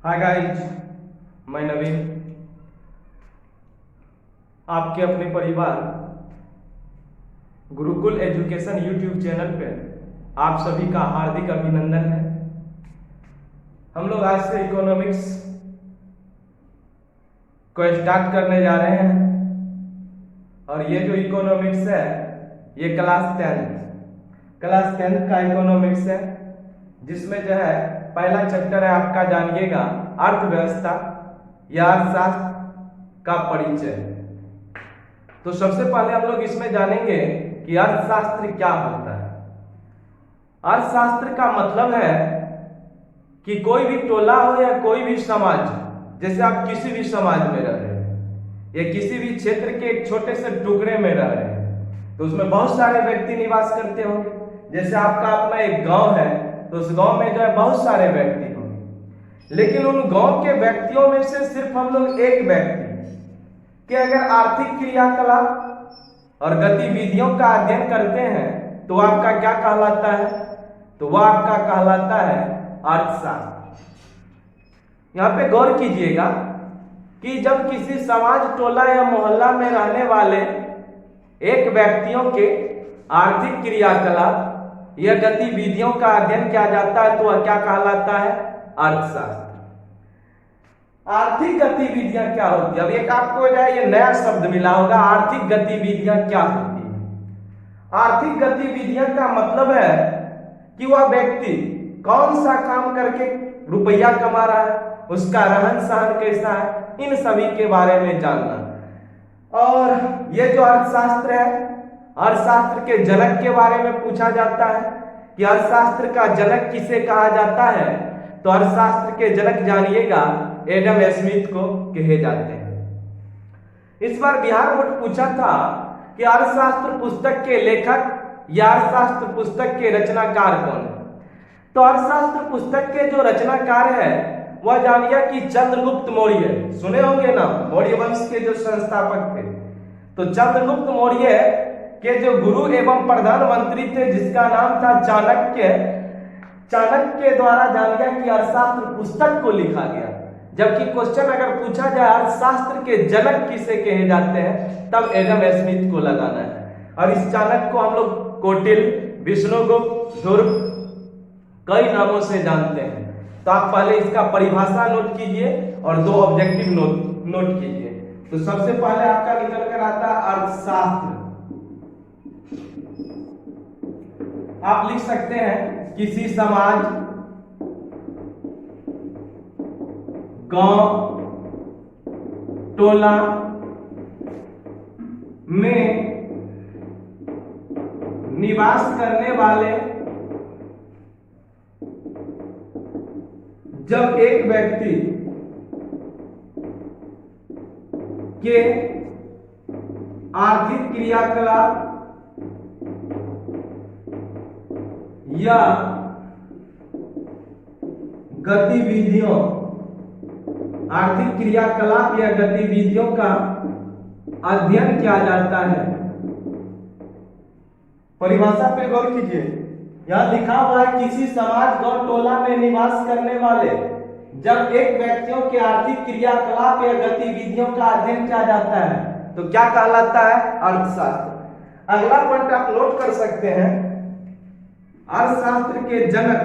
Hi guys, मैं नवीन आपके अपने परिवार गुरुकुल एजुकेशन यूट्यूब चैनल पे आप सभी का हार्दिक अभिनंदन है। हम लोग आज से इकोनॉमिक्स को स्टार्ट करने जा रहे हैं और ये जो इकोनॉमिक्स है ये क्लास टेंथ का इकोनॉमिक्स है, जिसमें जो है पहला चैप्टर है आपका जानिएगा अर्थव्यवस्था या अर्थशास्त्र का परिचय। तो सबसे पहले हम लोग इसमें जानेंगे कि अर्थशास्त्र क्या होता है। अर्थशास्त्र का मतलब है कि कोई भी टोला हो या कोई भी समाज, जैसे आप किसी भी समाज में रह रहे हैं या किसी भी क्षेत्र के एक छोटे से टुकड़े में रह रहे हैं, तो उसमें बहुत सारे व्यक्ति निवास करते होंगे। जैसे आपका अपना एक गांव है तो उस गांव में जो है बहुत सारे व्यक्ति होंगे, लेकिन उन गांव के व्यक्तियों में से सिर्फ हम लोग एक व्यक्ति कि अगर आर्थिक क्रियाकलाप और गतिविधियों का अध्ययन करते हैं तो आपका क्या कहलाता है, तो वह आपका कहलाता है अर्थशास्त्र। यहां पे गौर कीजिएगा कि जब किसी समाज, टोला या मोहल्ला में रहने वाले एक व्यक्तियों के आर्थिक क्रियाकलाप या गतिविधियों का अध्ययन किया जाता है तो वह क्या कहलाता है, अर्थशास्त्र। आर्थिक गतिविधियां क्या होती है, अब एक आपको जो है ये नया शब्द मिला होगा, आर्थिक गतिविधियां क्या होती है। आर्थिक गतिविधियां का मतलब है कि वह व्यक्ति कौन सा काम करके रुपया कमा रहा है, उसका रहन सहन कैसा है, इन सभी के बारे में जानना। और ये जो अर्थशास्त्र है, अर्थशास्त्र के जनक के बारे में पूछा जाता है कि अर्थशास्त्र का जनक किसे कहा जाता है, तो अर्थशास्त्र के जनक जानिएगा एडम स्मिथ को कहे जाते हैं। इस बार बिहार बोर्ड पूछा था कि अर्थशास्त्र पुस्तक के लेखक या अर्थशास्त्र पुस्तक के रचनाकार कौन है। तो अर्थशास्त्र पुस्तक के जो रचनाकार है वह जानिए कि चंद्रगुप्त मौर्य, सुने होंगे ना, मौर्य वंश के जो संस्थापक थे। तो चंद्रगुप्त मौर्य के जो गुरु एवं प्रधानमंत्री थे जिसका नाम था चाणक्य, चाणक्य द्वारा जानिए कि अर्थशास्त्र पुस्तक को लिखा गया। जबकि क्वेश्चन अगर पूछा जाए अर्थशास्त्र के जनक किसे कहे जाते हैं, तब एडम स्मिथ को लगाना है। और इस चाणक्य को हम लोग कोटिल, विष्णुगुप्त, ध्रुव कई नामों से जानते हैं। तो आप पहले इसका परिभाषा नोट कीजिए और दो ऑब्जेक्टिव नोट कीजिए। तो सबसे पहले आपका निकल कर आता है अर्थशास्त्र। आप लिख सकते हैं किसी समाज, गांव, टोला में निवास करने वाले जब एक व्यक्ति के आर्थिक क्रियाकलाप या गतिविधियों, आर्थिक क्रियाकलाप या गतिविधियों का अध्ययन किया जाता है। परिभाषा पे गौर कीजिए, यहां लिखा हुआ है किसी समाज, गांव, टोला में निवास करने वाले जब एक व्यक्तियों के आर्थिक क्रियाकलाप या गतिविधियों का अध्ययन किया जाता है तो क्या कहलाता है, अर्थशास्त्र। अगला पॉइंट आप नोट कर सकते हैं, अर्थशास्त्र के जनक,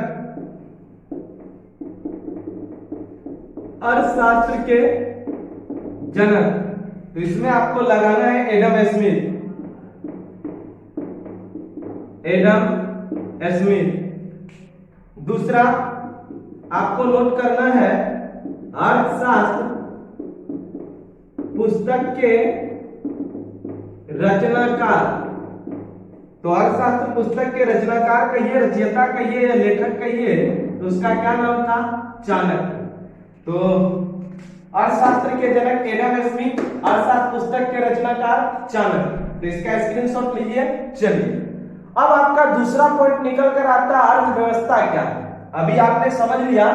अर्थशास्त्र के जनक, तो इसमें आपको लगाना है एडम स्मिथ, एडम स्मिथ। दूसरा आपको नोट करना है अर्थशास्त्र पुस्तक के रचनाकार। तो अर्थशास्त्र पुस्तक के रचनाकार कहिए, रचयिता कहिए या लेखक कहिए, तो उसका क्या नाम था, चाणक्य। तो अर्थशास्त्र के जनक एडम स्मिथ, अर्थशास्त्र पुस्तक के रचनाकार चाणक्य। तो इसका स्क्रीनशॉट लीजिए। चलिए अब आपका दूसरा पॉइंट निकल कर आता है अर्थव्यवस्था क्या है। अभी आपने समझ लिया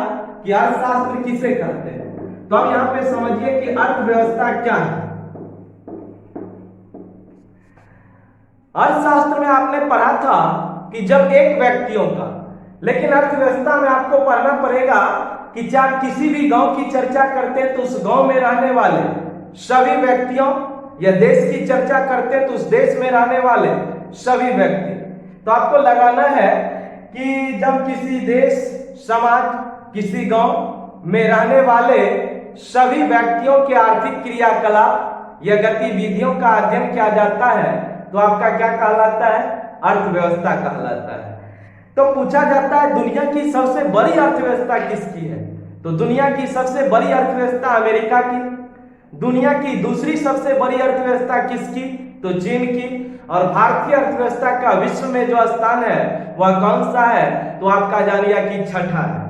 कि अर्थशास्त्र किसे कहते हैं, तो अब यहां पे समझिए कि अर्थव्यवस्था क्या है। अर्थशास्त्र में आपने पढ़ा था कि जब एक व्यक्तियों का, लेकिन अर्थव्यवस्था में आपको पढ़ना पड़ेगा कि जब किसी भी गांव की चर्चा करते हैं तो उस गांव में रहने वाले सभी व्यक्तियों, या देश की चर्चा करते हैं तो उस देश में रहने वाले सभी व्यक्ति। तो आपको लगाना है कि जब किसी देश, समाज, किसी गांव में रहने वाले सभी व्यक्तियों के आर्थिक क्रियाकलाप या गतिविधियों का अध्ययन किया जाता है तो आपका क्या कहलाता है? अर्थव्यवस्था कहलाता है। तो पूछा जाता है दुनिया की सबसे बड़ी अर्थव्यवस्था किसकी है? तो दुनिया की सबसे बड़ी अर्थव्यवस्था अमेरिका की। दुनिया की दूसरी सबसे बड़ी अर्थव्यवस्था किसकी? तो चीन की। और भारतीय अर्थव्यवस्था का विश्व में जो स्थान है वह कौन सा है? तो आपका जानिए कि छठा है।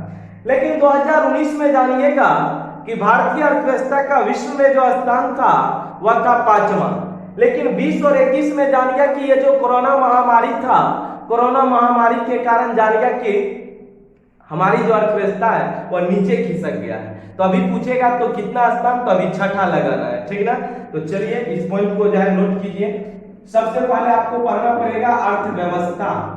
लेकिन 2019 में जानिएगा कि भारतीय अर्थव्यवस्था का विश्व में जो स्थान था वह था 5वां। लेकिन 20 और 21 में जानिए कि ये जो कोरोना महामारी था, कोरोना महामारी के कारण जानिए कि हमारी जो अर्थव्यवस्था है वह नीचे खिसक गया है। तो अभी पूछेगा तो कितना स्थान? तो अभी छठा लगाना है, ठीक ना। तो चलिए इस पॉइंट को जो है नोट कीजिए। सबसे पहले आपको पढ़ना पड़ेगा अर्थव्यवस्था।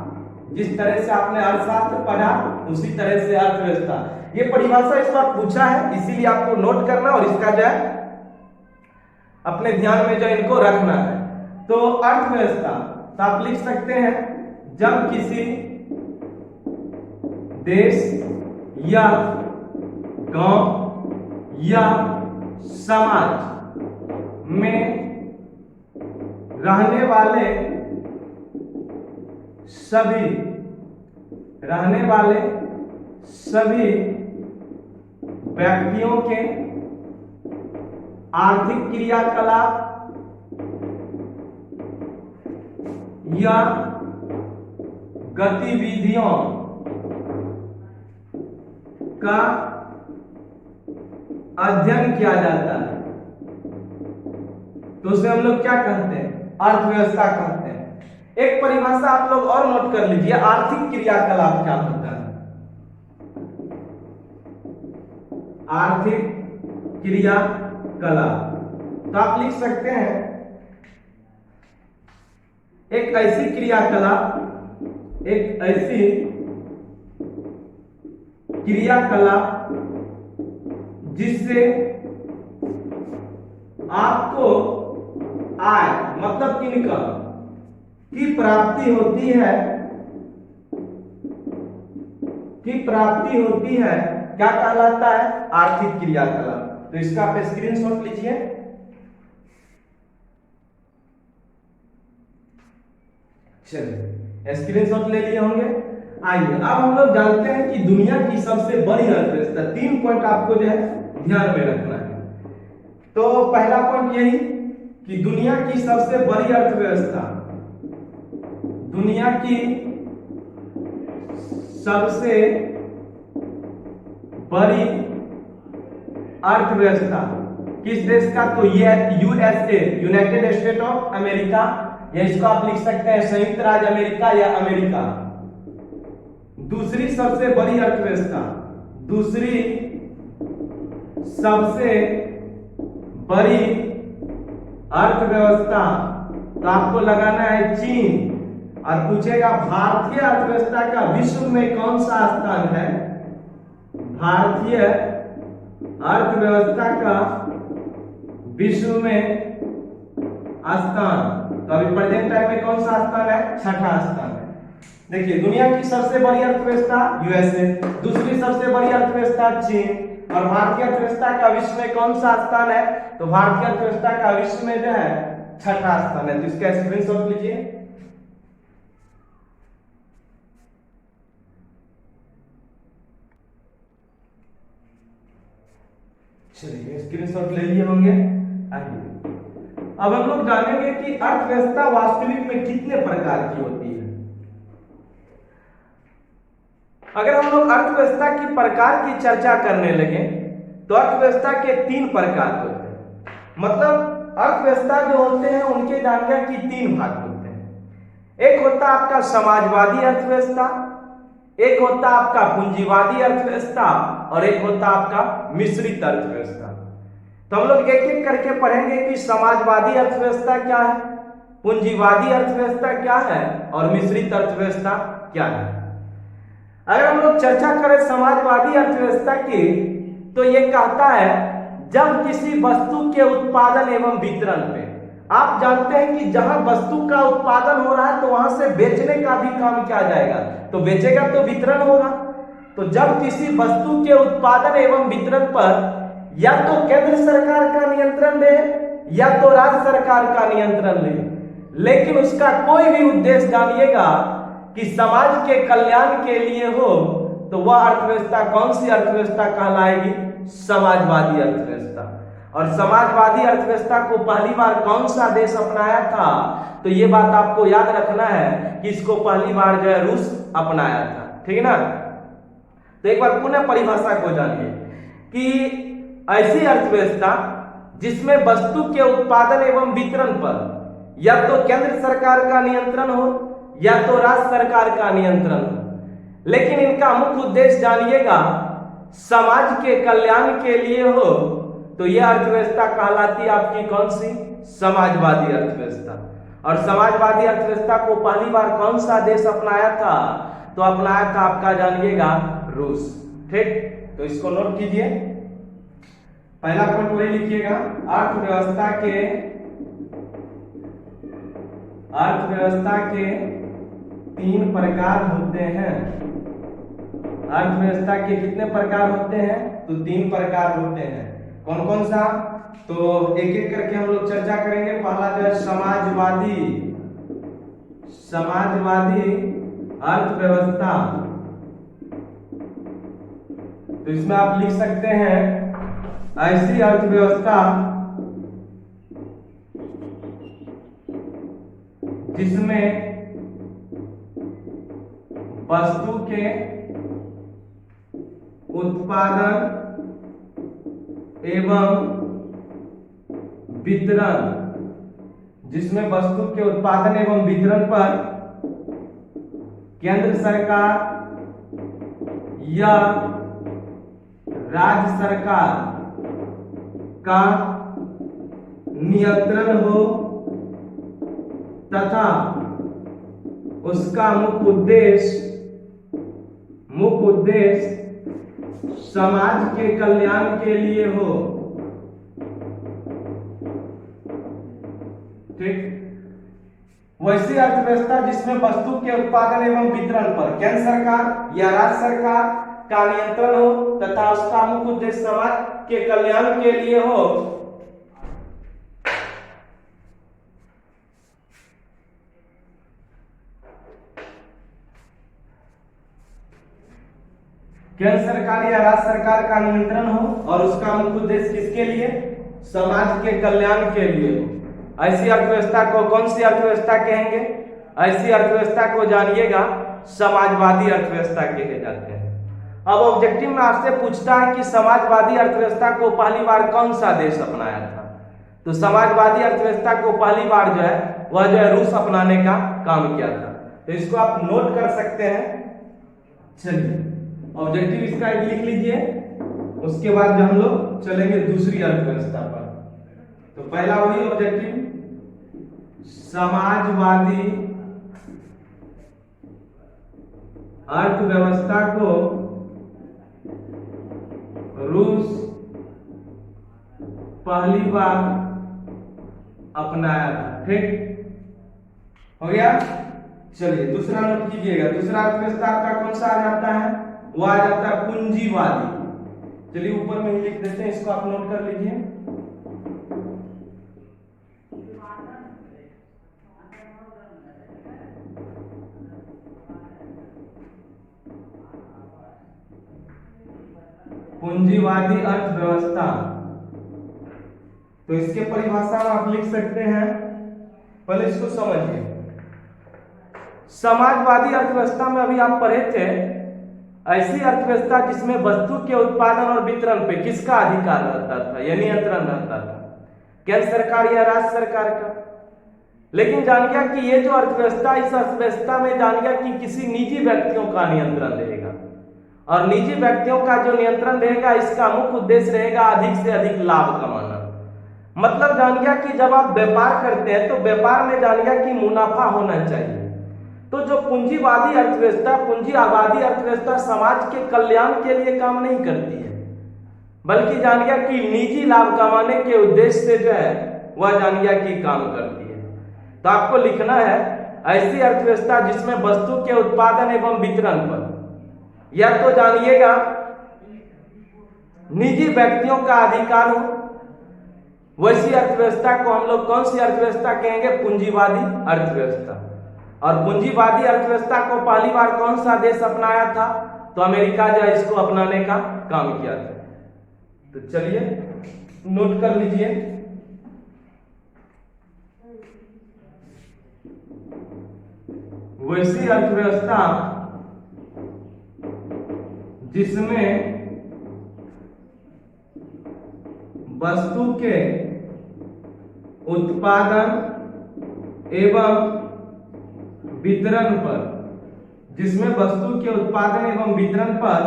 जिस तरह से आपने अर्थशास्त्र पढ़ा उसी तरह से अर्थव्यवस्था। ये परिभाषा इस बार पूछा है, इसीलिए आपको नोट करना और इसका जो है अपने ध्यान में जो इनको रखना है। तो अर्थव्यवस्था तो आप लिख सकते हैं जब किसी देश या गांव या समाज में रहने वाले सभी व्यक्तियों के आर्थिक क्रियाकलाप या गतिविधियों का अध्ययन किया जाता है तो उसे हम लोग क्या कहते हैं? अर्थव्यवस्था कहते हैं। एक परिभाषा आप लोग और नोट कर लीजिए, आर्थिक क्रियाकलाप क्या होता है? आर्थिक क्रियाकलाप तो आप लिख सकते हैं एक ऐसी क्रियाकलाप जिससे आपको आय मतलब इनकम की प्राप्ति होती है क्या कहलाता है? आर्थिक क्रियाकलाप। तो इसका आप स्क्रीनशॉट लीजिए। चलिए स्क्रीनशॉट ले लिए होंगे। आइए अब हम लोग जानते हैं कि दुनिया की सबसे बड़ी अर्थव्यवस्था। 3 पॉइंट आपको जो है ध्यान में रखना है। तो पहला पॉइंट यही कि दुनिया की सबसे बड़ी अर्थव्यवस्था, दुनिया की सबसे बड़ी अर्थव्यवस्था किस देश का? तो ये USA, United state of America, या इसको आप लिख सकते हैं संयुक्त राज्य अमेरिका या अमेरिका। दूसरी सबसे बड़ी अर्थव्यवस्था, दूसरी सबसे बड़ी अर्थव्यवस्था तो आपको लगाना है चीन। और पूछेगा भारतीय अर्थव्यवस्था का विश्व में कौन सा स्थान है? भारतीय अर्थव्यवस्था का विश्व में स्थान तो अभी प्रेजेंट टाइम में कौन सा स्थान है? छठा स्थान है। देखिए दुनिया की सबसे बड़ी अर्थव्यवस्था यूएसए, दूसरी सबसे बड़ी अर्थव्यवस्था चीन, और भारतीय अर्थव्यवस्था का विश्व में कौन सा स्थान है? तो भारतीय अर्थव्यवस्था का विश्व में जो है छठा स्थान है। तो इसका स्क्रीनशॉट लीजिए। चलिए स्क्रीनशॉट ले लिए होंगे। आइए अब हम लोग जानेंगे कि अर्थव्यवस्था वास्तविक में कितने प्रकार की होती है। अगर हम लोग अर्थव्यवस्था की प्रकार की चर्चा करने लगे तो अर्थव्यवस्था के 3 प्रकार होते हैं। मतलब अर्थव्यवस्था जो होते हैं उनके जानने की 3 भाग होते हैं। एक होता आपका समाजवादी अर्थव्यवस्था, एक होता आपका पूंजीवादी अर्थव्यवस्था, और एक होता आपका मिश्रित अर्थव्यवस्था। तो हम लोग एक एक करके पढ़ेंगे कि समाजवादी अर्थव्यवस्था क्या है, पूंजीवादी अर्थव्यवस्था क्या है और मिश्रित अर्थव्यवस्था क्या है। अगर हम लोग लोग चर्चा करें समाजवादी अर्थव्यवस्था की, तो ये कहता है जब किसी वस्तु के उत्पादन एवं वितरण पे, आप जानते हैं कि जहां वस्तु का उत्पादन हो रहा है तो वहां से बेचने का भी काम किया जाएगा, तो बेचेगा तो वितरण होगा। तो जब किसी वस्तु के उत्पादन एवं वितरण पर या तो केंद्र सरकार का नियंत्रण ले या तो राज्य सरकार का नियंत्रण ले, लेकिन उसका कोई भी उद्देश्य जानिएगा कि समाज के कल्याण के लिए हो, तो वह अर्थव्यवस्था कौन सी अर्थव्यवस्था कहलाएगी? समाजवादी अर्थव्यवस्था। और समाजवादी अर्थव्यवस्था को पहली बार कौन सा देश अपनाया था? तो ये बात आपको याद रखना है कि इसको पहली बार जो है रूस अपनाया था, ठीक है ना। तो एक बार पुनः परिभाषा को जानिए कि ऐसी अर्थव्यवस्था जिसमें वस्तु के उत्पादन एवं वितरण पर या तो केंद्र सरकार का नियंत्रण हो या तो राज्य सरकार का नियंत्रण हो, लेकिन इनका मुख्य उद्देश्य जानिएगा समाज के कल्याण के लिए हो, तो यह अर्थव्यवस्था कहलाती है आपकी कौन सी? समाजवादी अर्थव्यवस्था। और समाजवादी अर्थव्यवस्था को पहली बार कौन सा देश अपनाया था? तो अपनाया था आपका जानिएगा रूस, ठीक। तो इसको नोट कीजिए, पहला पॉइंट वही लिखिएगा, अर्थव्यवस्था के 3 प्रकार होते हैं। अर्थव्यवस्था के कितने प्रकार होते हैं? तो 3 प्रकार होते हैं। कौन कौन सा? तो एक एक करके हम लोग चर्चा करेंगे। पहला जो है समाजवादी अर्थव्यवस्था। तो इसमें आप लिख सकते हैं ऐसी अर्थव्यवस्था जिसमें वस्तु के उत्पादन एवं वितरण, जिसमें वस्तु के उत्पादन एवं वितरण पर केंद्र सरकार या राज्य सरकार का नियंत्रण हो तथा उसका मुख्य उद्देश्य समाज के कल्याण के लिए हो, ठीक। वैसी अर्थव्यवस्था जिसमें वस्तु के उत्पादन एवं वितरण पर केंद्र सरकार या राज्य सरकार का नियंत्रण हो तथा उसका मुख्य उद्देश्य समाज के कल्याण के लिए हो, केंद्र सरकार या राज्य सरकार का नियंत्रण हो और उसका मुख्य उद्देश्य किसके लिए? समाज के कल्याण के लिए हो। ऐसी अर्थव्यवस्था को कौन सी अर्थव्यवस्था कहेंगे? ऐसी अर्थव्यवस्था को जानिएगा समाजवादी अर्थव्यवस्था कहे जाते हैं। अब ऑब्जेक्टिव में आपसे पूछता है कि समाजवादी अर्थव्यवस्था को पहली बार कौन सा देश अपनाया था? तो समाजवादी अर्थव्यवस्था को पहली बार जो है वह जो है रूस अपनाने का काम किया था। तो इसको आप नोट कर सकते हैं। चलिए ऑब्जेक्टिव इसका लिख लीजिए, उसके बाद जो हम लोग चलेंगे दूसरी अर्थव्यवस्था पर। तो पहला वही ऑब्जेक्टिव, समाजवादी अर्थव्यवस्था को रूस पहली बार अपनाया था, ठीक हो गया। चलिए दूसरा नोट कीजिएगा। दूसरा अर्थव्यवस्था आपका कौन सा आ जाता है? वो आ जाता है पूंजीवादी। चलिए ऊपर में ही लिख देते हैं, इसको आप नोट कर लीजिए। पूंजीवादी अर्थव्यवस्था, तो इसके परिभाषा में आप लिख सकते हैं, पहले इसको समझिए। समाजवादी अर्थव्यवस्था में अभी आप पढ़े थे, ऐसी अर्थव्यवस्था जिसमें वस्तु के उत्पादन और वितरण पे किसका अधिकार रहता था या नियंत्रण रहता था? केंद्र सरकार या राज्य सरकार का। लेकिन जान गया कि ये जो अर्थव्यवस्था, इस अर्थव्यवस्था में जान गया कि किसी निजी व्यक्तियों का नियंत्रण रहेगा, और निजी व्यक्तियों का जो नियंत्रण रहेगा इसका मुख्य उद्देश्य रहेगा अधिक से अधिक लाभ कमाना। मतलब जान गया कि जब आप व्यापार करते हैं तो व्यापार में जान गया कि मुनाफा होना चाहिए। तो जो पूंजीवादी अर्थव्यवस्था, पूंजीवादी अर्थव्यवस्था समाज के कल्याण के लिए काम नहीं करती है, बल्कि जान गया कि निजी लाभ कमाने के उद्देश्य से जो है वह जान गया कि काम करती है। तो आपको लिखना है ऐसी अर्थव्यवस्था जिसमें वस्तु के उत्पादन एवं वितरण पर या तो जानिएगा निजी व्यक्तियों का अधिकार हो, वैसी अर्थव्यवस्था को हम लोग कौन सी अर्थव्यवस्था कहेंगे? पूंजीवादी अर्थव्यवस्था। और पूंजीवादी अर्थव्यवस्था को पहली बार कौन सा देश अपनाया था? तो अमेरिका जो है इसको अपनाने का काम किया था। तो चलिए नोट कर लीजिए, वैसी अर्थव्यवस्था जिसमें वस्तु के उत्पादन एवं वितरण पर, जिसमें वस्तु के उत्पादन एवं वितरण पर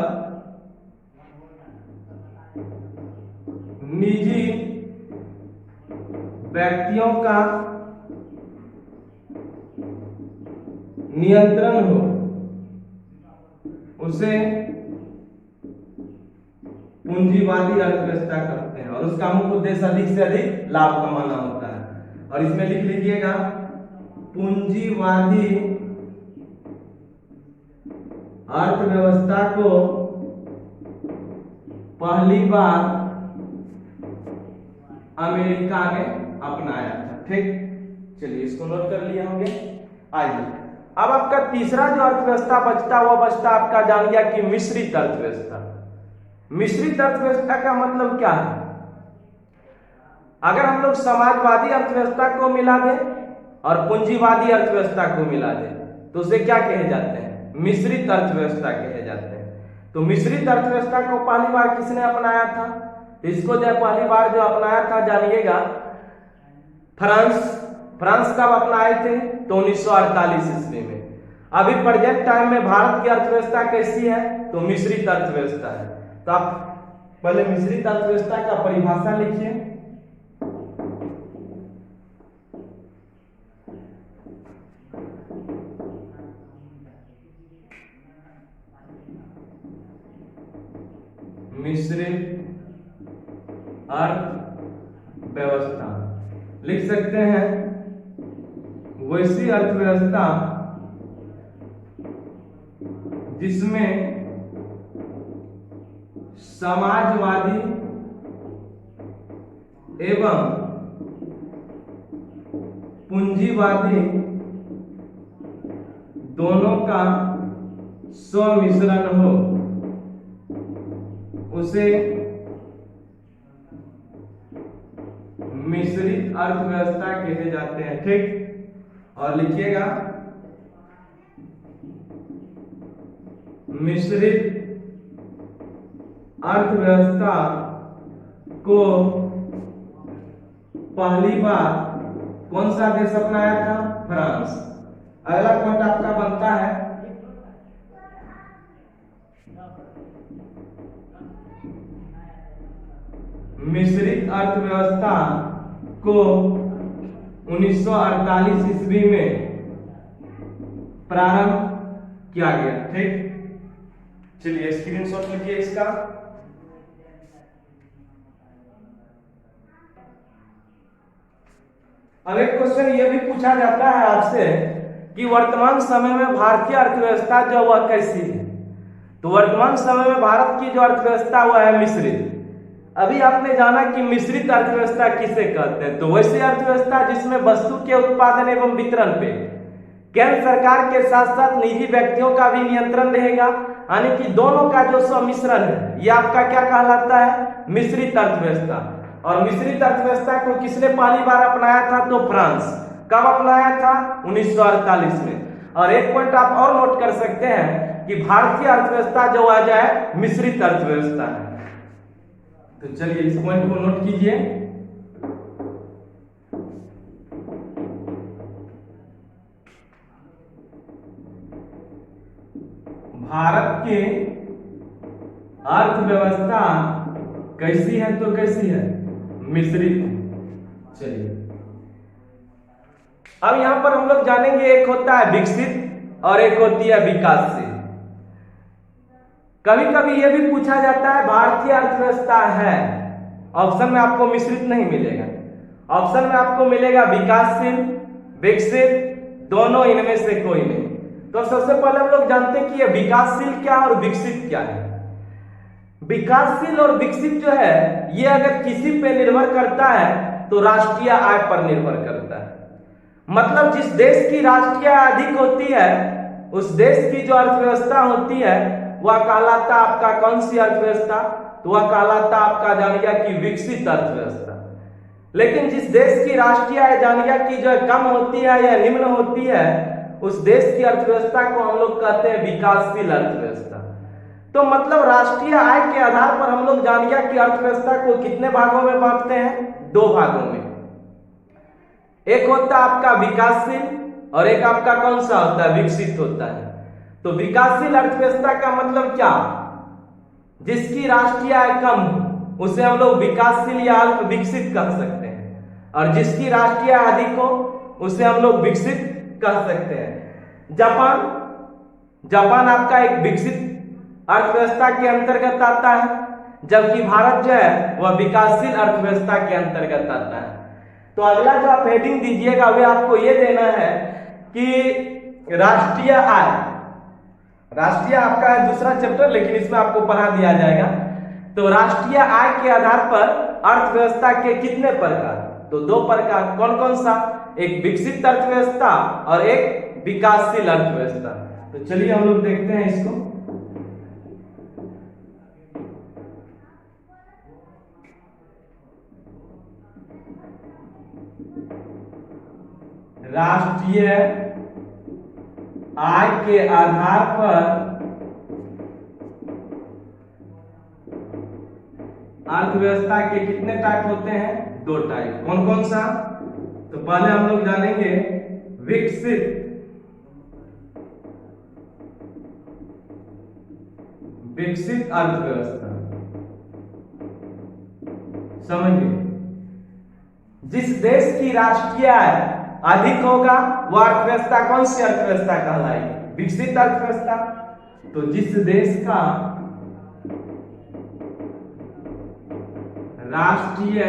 निजी व्यक्तियों का नियंत्रण हो, उसे पूंजीवादी अर्थव्यवस्था करते हैं। और उसका मुख्य उद्देश्य अधिक से अधिक लाभ कमाना होता है। और इसमें लिख लीजिएगा पूंजीवादी अर्थव्यवस्था को पहली बार अमेरिका ने अपनाया था। ठीक, चलिए इसको नोट कर लिए होंगे। आइए अब आपका तीसरा जो अर्थव्यवस्था बचता वो बचता आपका जान गया कि मिश्रित अर्थव्यवस्था। मिश्रित अर्थव्यवस्था का मतलब क्या है? अगर हम लोग समाजवादी अर्थव्यवस्था को मिला दें और पूंजीवादी अर्थव्यवस्था को मिला दें तो उसे क्या कहे जाते हैं? मिश्रित अर्थव्यवस्था कहे जाते हैं। तो मिश्रित अर्थव्यवस्था को पहली बार किसने अपनाया था? इसको जो पहली बार जो अपनाया था जानिएगा फ्रांस कब अपनाए थे? तो 1948 ईस्वी में। अभी प्रेजेंट टाइम में भारत की अर्थव्यवस्था कैसी है? तो मिश्रित अर्थव्यवस्था है। तो आप पहले मिश्रित अर्थव्यवस्था का परिभाषा लिखिए। मिश्रित अर्थव्यवस्था लिख सकते हैं वैसी अर्थव्यवस्था जिसमें समाजवादी एवं पूंजीवादी दोनों का सम्मिश्रण हो, उसे मिश्रित अर्थव्यवस्था कहे जाते हैं। ठीक, और लिखिएगा मिश्रित अर्थव्यवस्था को पहली बार कौन सा देश अपनाया था? फ्रांस। अगला पॉइंट आपका बनता है मिश्रित अर्थव्यवस्था को 1948 ईस्वी में प्रारंभ किया गया। ठीक, चलिए स्क्रीनशॉट लीजिए इसका। अब एक क्वेश्चन यह भी पूछा जाता है आपसे कि वर्तमान समय में भारतीय अर्थव्यवस्था जो वह कैसी है? तो वर्तमान समय में भारत की जो अर्थव्यवस्था वह है मिश्रित। अभी आपने जाना कि मिश्रित अर्थव्यवस्था किसे कहते हैं? तो वैसी अर्थव्यवस्था जिसमें वस्तु के उत्पादन एवं वितरण पे केंद्र सरकार के साथ साथ निजी व्यक्तियों का भी नियंत्रण रहेगा, यानी कि दोनों का जो सम्मिश्रण है यह आपका क्या कहलाता है? मिश्रित अर्थव्यवस्था। और मिश्रित अर्थव्यवस्था को किसने पहली बार अपनाया था? तो फ्रांस। कब अपनाया था? 1948 में। और एक पॉइंट आप और नोट कर सकते हैं कि भारतीय अर्थव्यवस्था जो आ जाए मिश्रित अर्थव्यवस्था है। तो चलिए इस पॉइंट को नोट कीजिए। भारत की अर्थव्यवस्था कैसी है? तो कैसी है? मिश्रित। चलिए अब यहां पर हम लोग जानेंगे, एक होता है विकसित और एक होती है विकासशील। कभी कभी यह भी पूछा जाता है भारतीय अर्थव्यवस्था है, ऑप्शन में आपको मिश्रित नहीं मिलेगा, ऑप्शन में आपको मिलेगा विकासशील, विकसित, दोनों, इनमें से कोई नहीं। तो सबसे पहले हम लोग जानते हैं कि यह विकासशील क्या और विकसित क्या है। विकासशील और विकसित जो है ये अगर किसी पे निर्भर करता है तो राष्ट्रीय आय पर निर्भर करता है। मतलब जिस देश की राष्ट्रीय आय अधिक होती है उस देश की जो अर्थव्यवस्था होती है वह कहलाता आपका कौन सी अर्थव्यवस्था, तो वह कहलाता आपका जान गया कि विकसित अर्थव्यवस्था। लेकिन जिस देश की राष्ट्रीय आय जान गया कि जो कम होती है या निम्न होती है उस देश की अर्थव्यवस्था को हम लोग कहते हैं विकासशील अर्थव्यवस्था। तो मतलब राष्ट्रीय आय के आधार पर हम लोग जान गया कि अर्थव्यवस्था को कितने भागों में बांटते हैं, दो भागों में। एक होता है आपका विकासशील और एक आपका कौन सा होता है, विकसित होता है। तो विकासशील अर्थव्यवस्था का मतलब क्या, जिसकी राष्ट्रीय आय कम हो उसे हम लोग विकासशील या अल्प विकसित कह सकते हैं, और जिसकी राष्ट्रीय आय अधिक हो उसे हम लोग विकसित कह सकते हैं। जापान आपका एक विकसित अर्थव्यवस्था के अंतर्गत आता है, जबकि भारत जो है वह विकासशील अर्थव्यवस्था के अंतर्गत आता है। तो अगला जो आप हेडिंग दीजिएगा वे आपको यह देना है कि राष्ट्रीय आय, राष्ट्रीय आपका है दूसरा चैप्टर लेकिन इसमें आपको पढ़ा दिया जाएगा। तो राष्ट्रीय आय के आधार पर अर्थव्यवस्था के कितने प्रकार, तो दो प्रकार, कौन कौन सा, एक विकसित अर्थव्यवस्था और एक विकासशील अर्थव्यवस्था। तो चलिए हम लोग देखते हैं इसको। राष्ट्रीय आय के आधार पर अर्थव्यवस्था के कितने टाइप होते हैं, दो टाइप, कौन कौन सा, तो पहले हम लोग जानेंगे विकसित अर्थव्यवस्था। समझिए, जिस देश की राष्ट्रीय आय अधिक होगा वह अर्थव्यवस्था कौन सी अर्थव्यवस्था कहलाएगी, विकसित अर्थव्यवस्था। तो जिस देश का राष्ट्रीय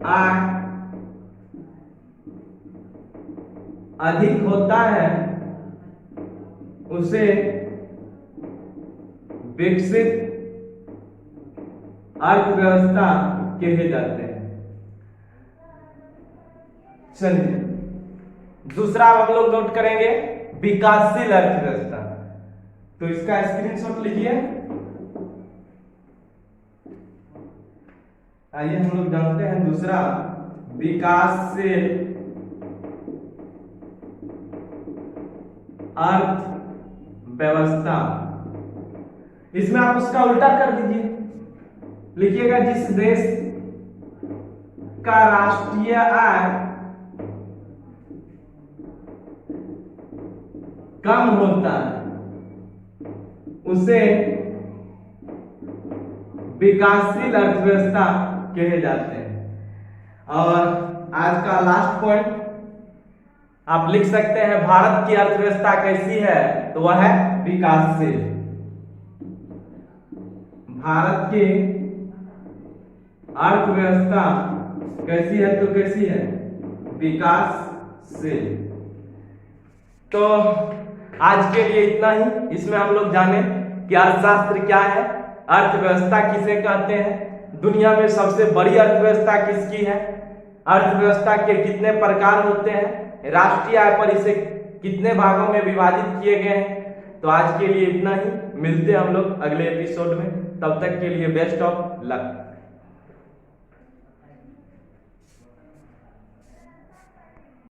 आय अधिक होता है उसे विकसित अर्थव्यवस्था कहे जाते हैं। चलिए दूसरा हम लोग नोट करेंगे विकासशील अर्थव्यवस्था। तो इसका स्क्रीनशॉट लीजिए। आइए हम लोग जानते हैं दूसरा विकासशील अर्थव्यवस्था। इसमें आप उसका उल्टा कर दीजिए, लिखिएगा जिस देश का राष्ट्रीय आय कम होता है उसे विकासशील अर्थव्यवस्था कहे जाते हैं। और आज का लास्ट पॉइंट आप लिख सकते हैं, भारत की अर्थव्यवस्था कैसी है, तो वह है विकासशील। भारत की अर्थव्यवस्था कैसी है, तो कैसी है, विकासशील। तो आज के लिए इतना ही। इसमें हम लोग जाने कि अर्थशास्त्र क्या है, अर्थव्यवस्था किसे कहते हैं, दुनिया में सबसे बड़ी अर्थव्यवस्था किसकी है, अर्थव्यवस्था के कितने प्रकार होते हैं, राष्ट्रीय आय पर इसे कितने भागों में विभाजित किए गए हैं। तो आज के लिए इतना ही, मिलते हैं हम लोग अगले एपिसोड में। तब तक के लिए बेस्ट ऑफ लक।